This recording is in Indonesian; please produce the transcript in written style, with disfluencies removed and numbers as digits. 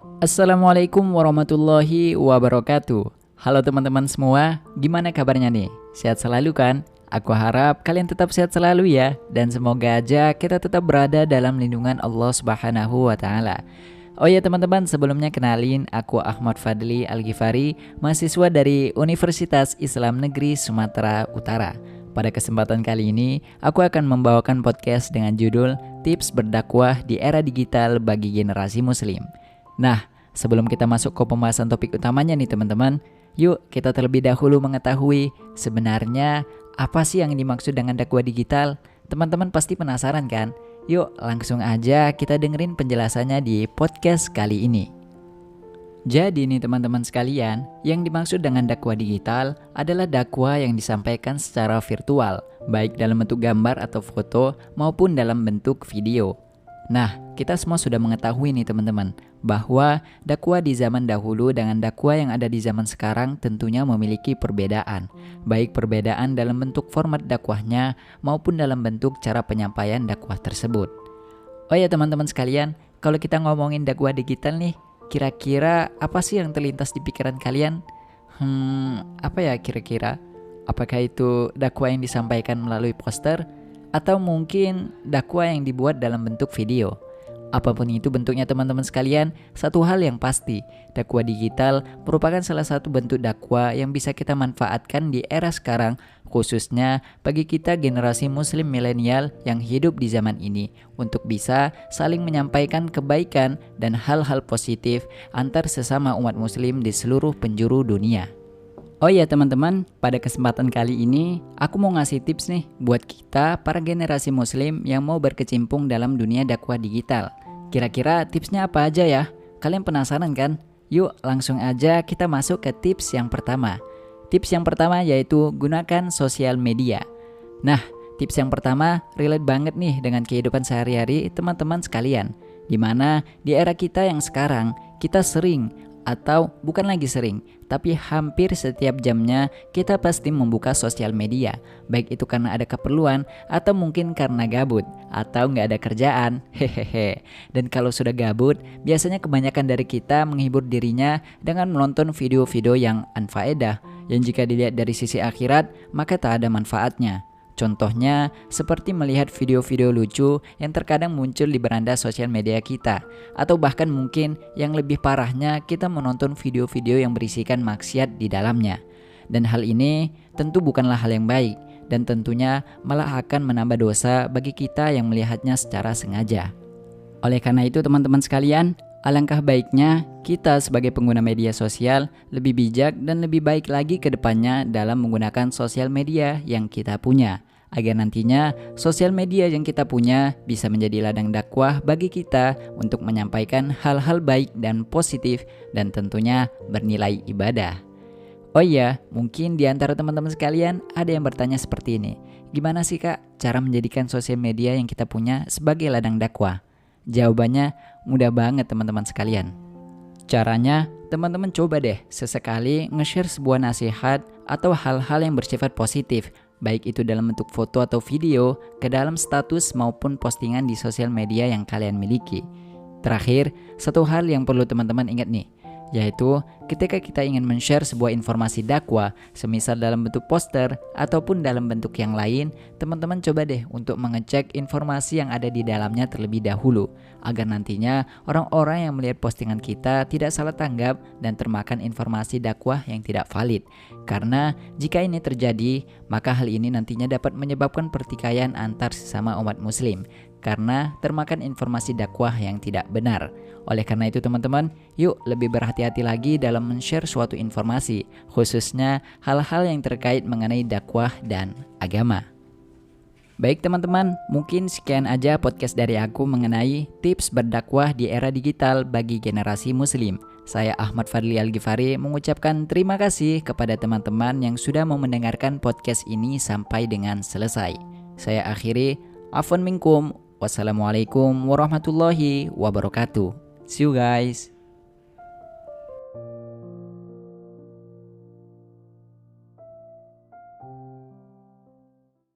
Assalamualaikum warahmatullahi wabarakatuh. Halo teman-teman semua, gimana kabarnya nih? Sehat selalu kan? Aku harap kalian tetap sehat selalu ya, dan semoga aja kita tetap berada dalam lindungan Allah Subhanahu wa Ta'ala. Oh ya teman-teman, sebelumnya kenalin, aku Ahmad Fadli Al-Ghifari, mahasiswa dari Universitas Islam Negeri Sumatera Utara. Pada kesempatan kali ini, aku akan membawakan podcast dengan judul Tips Berdakwah di Era Digital bagi Generasi Muslim. Nah, sebelum kita masuk ke pembahasan topik utamanya nih teman-teman, yuk kita terlebih dahulu mengetahui sebenarnya apa sih yang dimaksud dengan dakwah digital. Teman-teman pasti penasaran kan? Yuk langsung aja kita dengerin penjelasannya di podcast kali ini. Jadi nih teman-teman sekalian, yang dimaksud dengan dakwah digital adalah dakwah yang disampaikan secara virtual, baik dalam bentuk gambar atau foto maupun dalam bentuk video. Nah, kita semua sudah mengetahui nih teman-teman, bahwa dakwah di zaman dahulu dengan dakwah yang ada di zaman sekarang tentunya memiliki perbedaan. Baik perbedaan dalam bentuk format dakwahnya maupun dalam bentuk cara penyampaian dakwah tersebut. Oh ya teman-teman sekalian, kalau kita ngomongin dakwah digital nih, kira-kira apa sih yang terlintas di pikiran kalian? Apa ya kira-kira? Apakah itu dakwah yang disampaikan melalui poster? Atau mungkin dakwah yang dibuat dalam bentuk video? Apapun itu bentuknya teman-teman sekalian, satu hal yang pasti, dakwah digital merupakan salah satu bentuk dakwah yang bisa kita manfaatkan di era sekarang, khususnya bagi kita generasi muslim milenial yang hidup di zaman ini, untuk bisa saling menyampaikan kebaikan dan hal-hal positif antar sesama umat muslim di seluruh penjuru dunia. Oh iya teman-teman, pada kesempatan kali ini aku mau ngasih tips nih buat kita para generasi muslim yang mau berkecimpung dalam dunia dakwah digital. Kira-kira tipsnya apa aja ya? Kalian penasaran kan? Yuk langsung aja kita masuk ke tips yang pertama. Tips yang pertama yaitu gunakan sosial media. Nah, tips yang pertama relate banget nih dengan kehidupan sehari-hari teman-teman sekalian. Dimana di era kita yang sekarang, kita sering atau bukan lagi sering, tapi hampir setiap jamnya kita pasti membuka sosial media. Baik itu karena ada keperluan atau mungkin karena gabut atau nggak ada kerjaan. Hehehe. Dan kalau sudah gabut, biasanya kebanyakan dari kita menghibur dirinya dengan menonton video-video yang unfaedah, yang jika dilihat dari sisi akhirat maka tak ada manfaatnya. Contohnya seperti melihat video-video lucu yang terkadang muncul di beranda sosial media kita, atau bahkan mungkin yang lebih parahnya kita menonton video-video yang berisikan maksiat di dalamnya. Dan hal ini tentu bukanlah hal yang baik, dan tentunya malah akan menambah dosa bagi kita yang melihatnya secara sengaja. Oleh karena itu teman-teman sekalian, alangkah baiknya kita sebagai pengguna media sosial lebih bijak dan lebih baik lagi ke depannya dalam menggunakan sosial media yang kita punya, agar nantinya sosial media yang kita punya bisa menjadi ladang dakwah bagi kita untuk menyampaikan hal-hal baik dan positif dan tentunya bernilai ibadah. Oh iya, mungkin di antara teman-teman sekalian ada yang bertanya seperti ini. Gimana sih Kak cara menjadikan sosial media yang kita punya sebagai ladang dakwah? Jawabannya mudah banget teman-teman sekalian. Caranya, teman-teman coba deh sesekali nge-share sebuah nasihat atau hal-hal yang bersifat positif, baik itu dalam bentuk foto atau video, ke dalam status maupun postingan di sosial media yang kalian miliki. Terakhir, satu hal yang perlu teman-teman ingat nih, yaitu ketika kita ingin men-share sebuah informasi dakwah, semisal dalam bentuk poster ataupun dalam bentuk yang lain, teman-teman coba deh untuk mengecek informasi yang ada di dalamnya terlebih dahulu, agar nantinya orang-orang yang melihat postingan kita tidak salah tanggap dan termakan informasi dakwah yang tidak valid. Karena jika ini terjadi, maka hal ini nantinya dapat menyebabkan pertikaian antar sesama umat muslim, karena termakan informasi dakwah yang tidak benar. Oleh karena itu teman-teman, yuk lebih berhati-hati lagi dalam men-share suatu informasi, khususnya hal-hal yang terkait mengenai dakwah dan agama. Baik teman-teman, mungkin sekian aja podcast dari aku mengenai tips berdakwah di era digital bagi generasi muslim. Saya Ahmad Fadli Al-Ghifari mengucapkan terima kasih kepada teman-teman yang sudah mau mendengarkan podcast ini sampai dengan selesai. Saya akhiri, afwan minkum. Wassalamualaikum warahmatullahi wabarakatuh. See you guys.